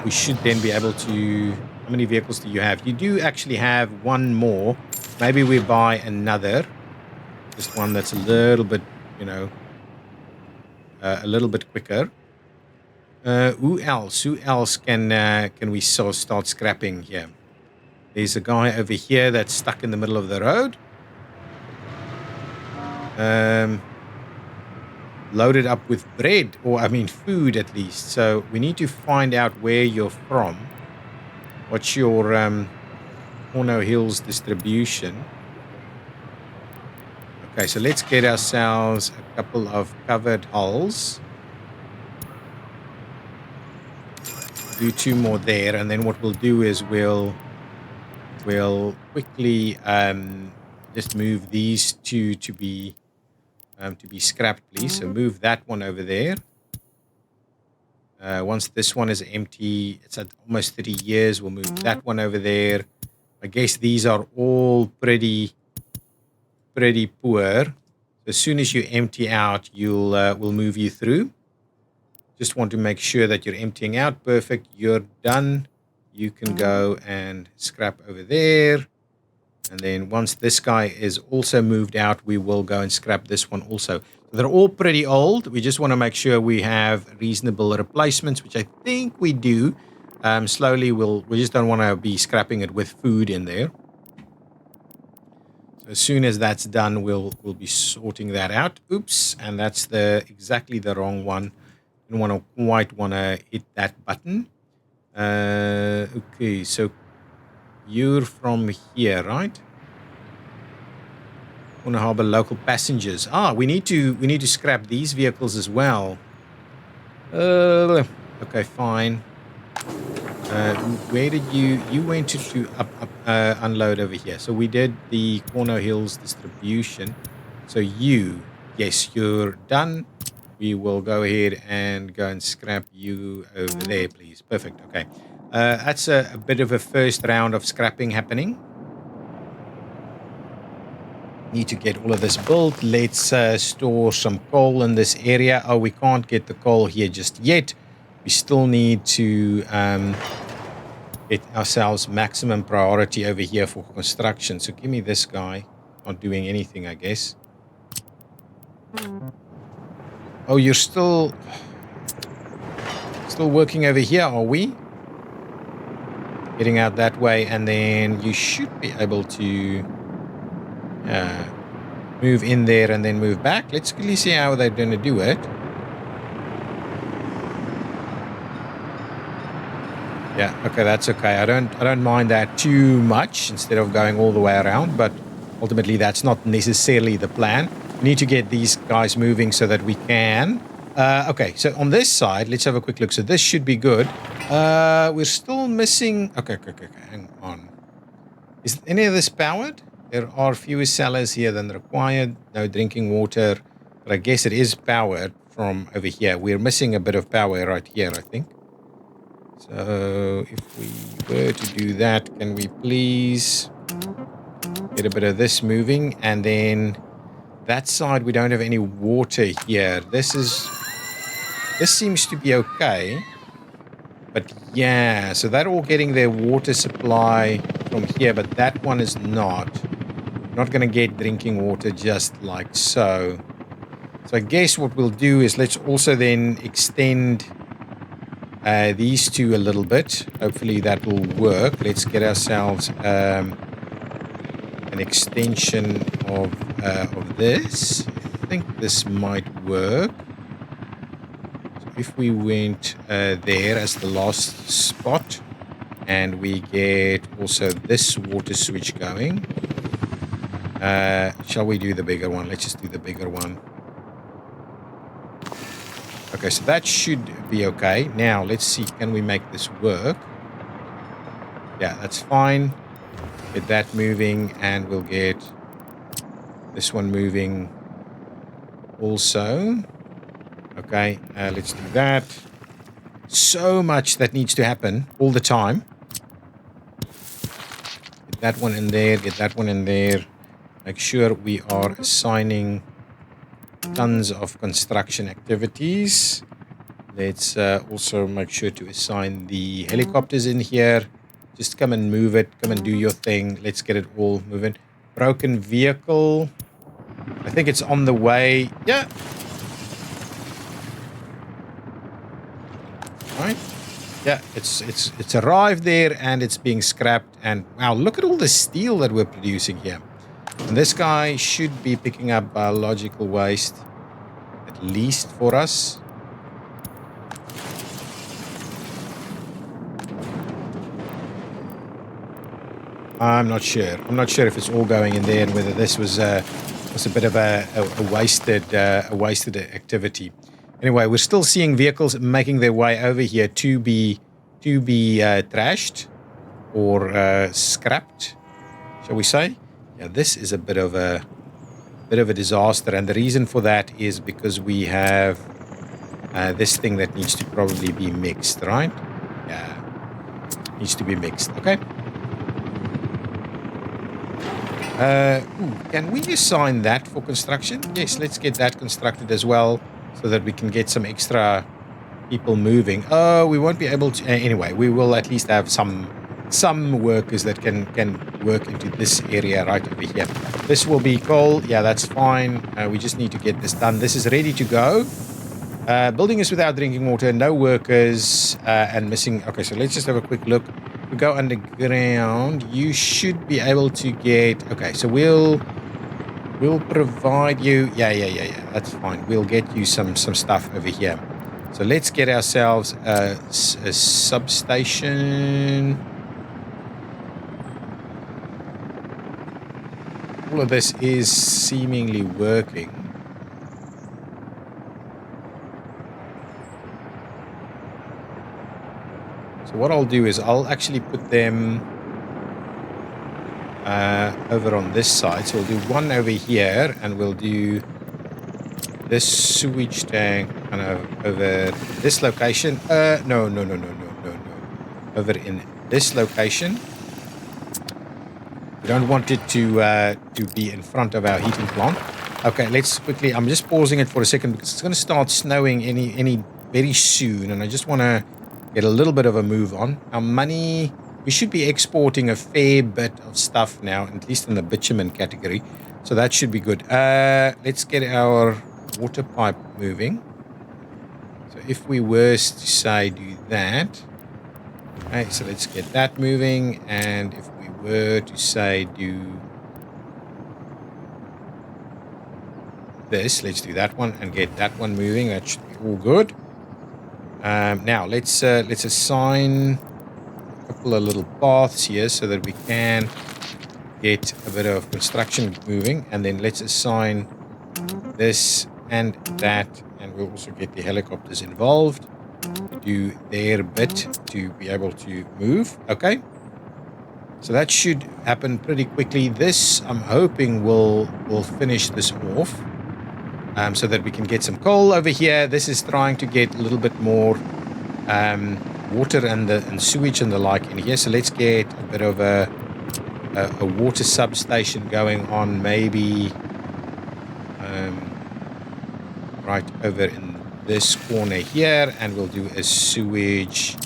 We should then be able to... How many vehicles do you have? You do actually have one more. Maybe we buy another. Just one that's a little bit, you know, a little bit quicker. Who else? Who else can we start scrapping here? There's a guy over here that's stuck in the middle of the road. Loaded up with bread, or I mean food at least. So we need to find out where you're from. What's your Cornoe Hills distribution? Okay, so let's get ourselves a couple of covered hulls. Do 2 more there, and then what we'll do is we'll quickly just move these 2 to be scrapped, please. So move that one over there. Once this one is empty, it's at almost 30 years. We'll move that one over there. I guess these are all pretty poor. As soon as you empty out, we'll move you through. Just want to make sure that you're emptying out. Perfect. You're done. You can go and scrap over there. And then once this guy is also moved out, we will go and scrap this one also. They're all pretty old. We just want to make sure we have reasonable replacements, which I think we do. Slowly, we just don't want to be scrapping it with food in there. So as soon as that's done, we'll be sorting that out. Oops, and that's exactly the wrong one. Don't quite want to hit that button. Okay, so you're from here, right? Corner Harbor local passengers. We need to scrap these vehicles as well. Okay, fine. Where did you went to unload over here? So we did the Cornoe Hills distribution. So yes, you're done. We will go ahead and go and scrap you over there, please. Perfect. Okay. That's a bit of a first round of scrapping happening. Need to get all of this built. Let's store some coal in this area. Oh, we can't get the coal here just yet. We still need to get ourselves maximum priority over here for construction. So give me this guy. Not doing anything, I guess. Oh, you're still working over here, are we? Getting out that way, and then you should be able to move in there and then move back. Let's quickly see how they're going to do it. Yeah, okay, that's okay. I don't mind that too much instead of going all the way around, but ultimately that's not necessarily the plan. We need to get these guys moving so that we can. Okay, so on this side, let's have a quick look. So this should be good. We're still missing... Okay, hang on. Is any of this powered? There are fewer cellars here than required. No drinking water. But I guess it is powered from over here. We're missing a bit of power right here, I think. So if we were to do that, can we please get a bit of this moving? And then that side, we don't have any water here. This seems to be okay. But yeah, so they're all getting their water supply from here, but that one is not. Not going to get drinking water just like so. So I guess what we'll do is let's also then extend these 2 a little bit. Hopefully that will work. Let's get ourselves an extension of this. I think this might work. So if we went there as the last spot, And we get also this water switch going. Shall we do the bigger one? Let's just do the bigger one. Okay, so that should be okay. Now, let's see. Can we make this work? Yeah, that's fine. Get that moving, and we'll get this one moving also. Okay, let's do that. So much that needs to happen all the time. Get that one in there. Get that one in there. Make sure we are assigning tons of construction activities. Let's also make sure to assign the helicopters in here. Just come and move it. Come and do your thing. Let's get it all moving. Broken vehicle. I think it's on the way. Yeah. Right. Yeah, it's arrived there and it's being scrapped. And wow, look at all the steel that we're producing here. And this guy should be picking up biological waste, at least for us. I'm not sure. I'm not sure if it's all going in there and whether this was a bit of a wasted activity. Anyway, we're still seeing vehicles making their way over here to be trashed or scrapped, shall we say? Yeah, this is a bit of a disaster, and the reason for that is because we have this thing that needs to probably be mixed, right? Yeah, needs to be mixed. Okay. Can we assign that for construction? Yes, let's get that constructed as well so that we can get some extra people moving. Oh, we won't be able to... anyway, we will at least have some workers that can work into this area right over here. This will be coal. Yeah, that's fine. We just need to get this done. This is ready to go. Building is without drinking water, no workers, and missing... Okay, so let's just have a quick look. We go underground. You should be able to get... Okay, so we'll provide you... Yeah. That's fine. We'll get you some stuff over here. So let's get ourselves a substation. All of this is seemingly working. So what I'll do is I'll actually put them over on this side. So we'll do one over here, and we'll do this sewage tank kind of over this location. No. Over in this location. We don't want it to be in front of our heating plant. Okay, let's quickly... I'm just pausing it for a second because it's going to start snowing any very soon, and I just want to get a little bit of a move on. Our money, we should be exporting a fair bit of stuff now, at least in the bitumen category. So that should be good. Let's get our water pipe moving. So if we were to say do that. Okay, so let's get that moving. And if we were to say do this, let's do that one and get that one moving. That should be all good. Now let's assign a couple of little paths here so that we can get a bit of construction moving, and then let's assign this and that, and we'll also get the helicopters involved to do their bit to be able to move. Okay, so that should happen pretty quickly. This I'm hoping will finish this off. So that we can get some coal over here. This is trying to get a little bit more water and sewage and the like in here. So let's get a bit of a water substation going on, maybe right over in this corner here, and we'll do a sewage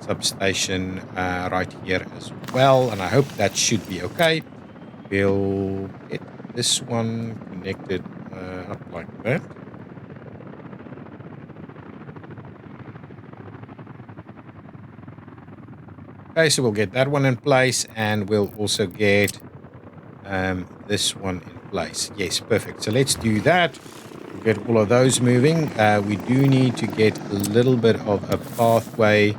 substation right here as well. And I hope that should be okay. We'll get this one connected up like that. Okay, so we'll get that one in place, and we'll also get this one in place. Yes, perfect. So let's do that. We'll get all of those moving. We do need to get a little bit of a pathway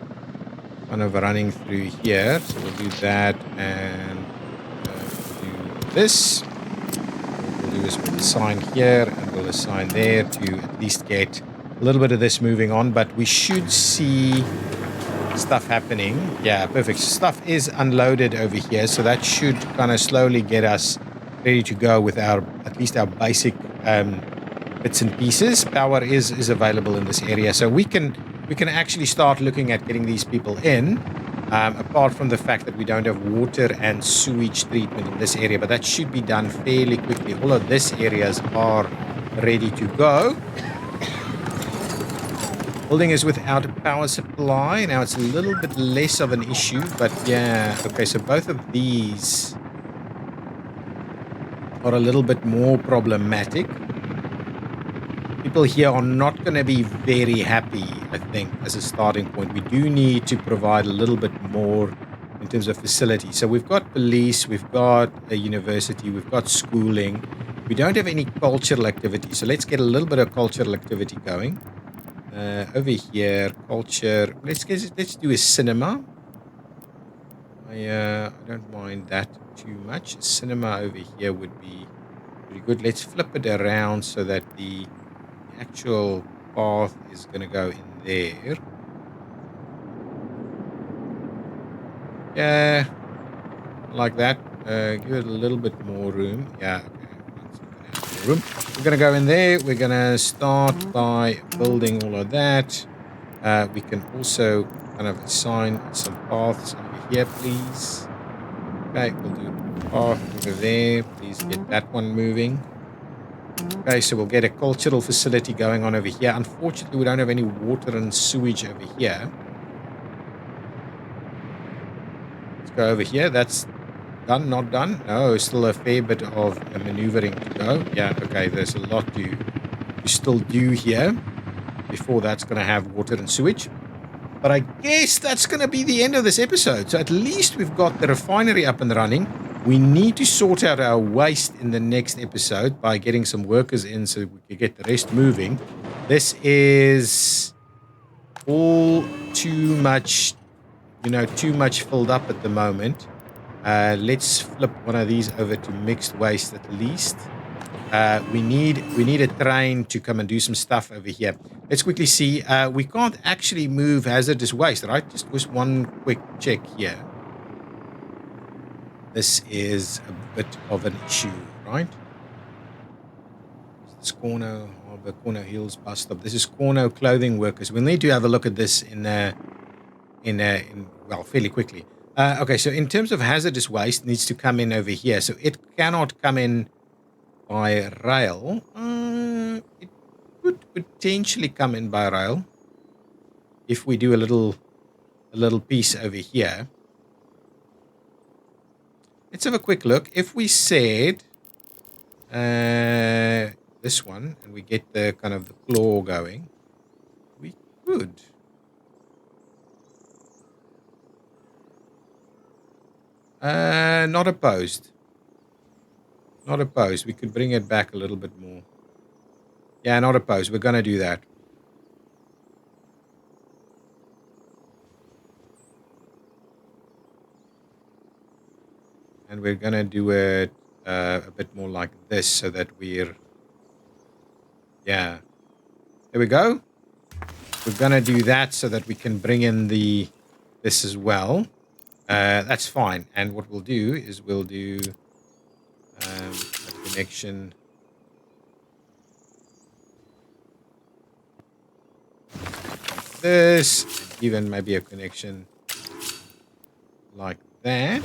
kind of running through here. So we'll do that and do this. What we'll do is we'll assign here and we'll assign there to at least get a little bit of this moving on, but we should see stuff happening. Yeah, perfect. Stuff is unloaded over here, so that should kind of slowly get us ready to go with our, at least our basic bits and pieces. Power is available in this area, so we can actually start looking at getting these people in. Apart from the fact that we don't have water and sewage treatment in this area, but that should be done fairly quickly. All of these areas are ready to go. Building is without a power supply. Now it's a little bit less of an issue, but yeah. Okay, so both of these are a little bit more problematic. People here are not going to be very happy, I think, as a starting point. We do need to provide a little bit more in terms of facility. So we've got police, we've got a university, we've got schooling. We don't have any cultural activity. So let's get a little bit of cultural activity going. Over here, culture. Let's do a cinema. I don't mind that too much. Cinema over here would be pretty good. Let's flip it around so that the actual path is going to go in there. Yeah, like that. Give it a little bit more room. Yeah, okay. Room. We're going to go in there. We're going to start by building all of that. We can also kind of assign some paths over here, please. Okay, we'll do a path over there. Please get that one moving. Okay, so we'll get a cultural facility going on over here. Unfortunately, we don't have any water and sewage over here. Let's go over here. That's done, not done. No, still a fair bit of maneuvering to go. Yeah, okay, there's a lot to still do here before that's going to have water and sewage. But I guess that's going to be the end of this episode. So at least we've got the refinery up and running. We need to sort out our waste in the next episode by getting some workers in so we can get the rest moving. This is all too much, too much filled up at the moment. Let's flip one of these over to mixed waste at least. We need a train to come and do some stuff over here. Let's quickly see. We can't actually move hazardous waste, right? Just one quick check here. This is a bit of an issue, right? This is Cornoe Harbour, Cornoe Hills bus stop. This is Cornoe clothing workers. We'll need to have a look at this in fairly quickly. Okay, so in terms of hazardous waste, it needs to come in over here. So it cannot come in by rail. It could potentially come in by rail if we do a little piece over here. Let's have a quick look. If we said this one and we get the kind of the claw going, we could. Not opposed. Not opposed. We could bring it back a little bit more. Yeah, not opposed. We're going to do that. And we're going to do it a bit more like this so that we're... Yeah. There we go. We're going to do that so that we can bring in this as well. That's fine. And what we'll do is we'll do a connection... like this. Even maybe a connection like that.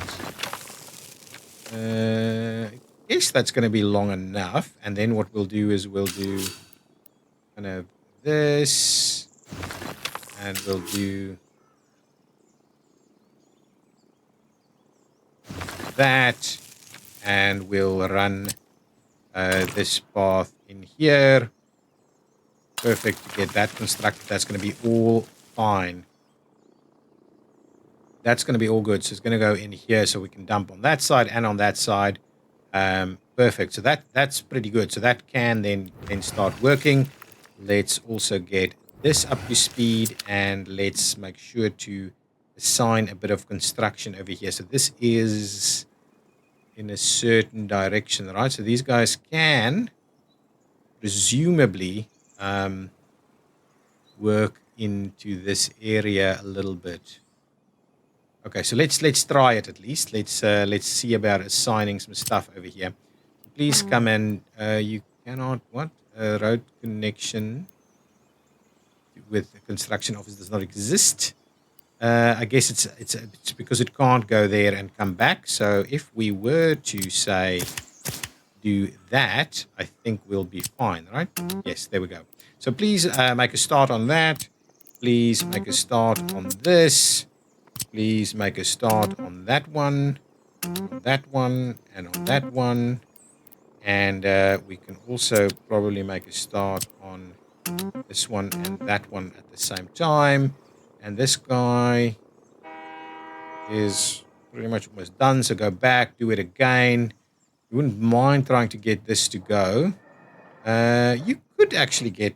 I guess that's going to be long enough. And then what we'll do is we'll do kind of this. And we'll do that. And we'll run this path in here. Perfect to get that constructed. That's going to be all fine. That's going to be all good. So it's going to go in here so we can dump on that side and on that side. Perfect. So that's pretty good. So that can then start working. Let's also get this up to speed and let's make sure to assign a bit of construction over here. So this is in a certain direction, right? So these guys can presumably work into this area a little bit. Okay, so let's try it at least. Let's see about assigning some stuff over here. Please come in. You cannot what? Road connection with the construction office does not exist. I guess it's because it can't go there and come back. So if we were to say do that, I think we'll be fine, right? Yes, there we go. So please make a start on that. Please make a start on this. Please make a start on that one, on that one, and on that one. And we can also probably make a start on this one and that one at the same time. And this guy is pretty much almost done. So go back, do it again. You wouldn't mind trying to get this to go. You could actually get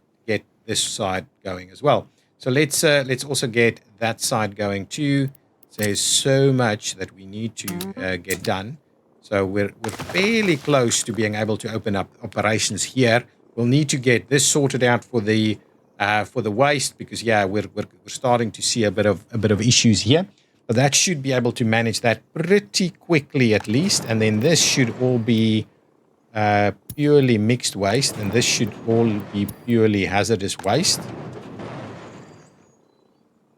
this side going as well. So let's also get that side going too. There's so much that we need to get done. So we're fairly close to being able to open up operations here. We'll need to get this sorted out for the waste because yeah, we're starting to see a bit of issues here. But that should be able to manage that pretty quickly at least. And then this should all be purely mixed waste, and this should all be purely hazardous waste.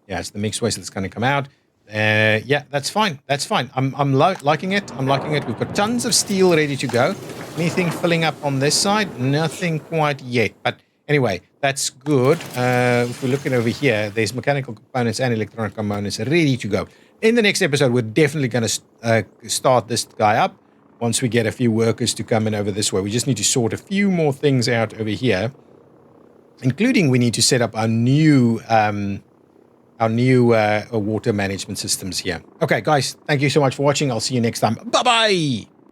Yeah, it's the mixed waste that's going to come out. Yeah, that's fine. That's fine. I'm liking it. I'm liking it. We've got tons of steel ready to go. Anything filling up on this side? Nothing quite yet. But anyway, that's good. If we're looking over here, there's mechanical components and electronic components ready to go. In the next episode, we're definitely going to start this guy up once we get a few workers to come in over this way. We just need to sort a few more things out over here, including we need to set up our new water management systems here. Okay, guys, thank you so much for watching. I'll see you next time. Bye-bye.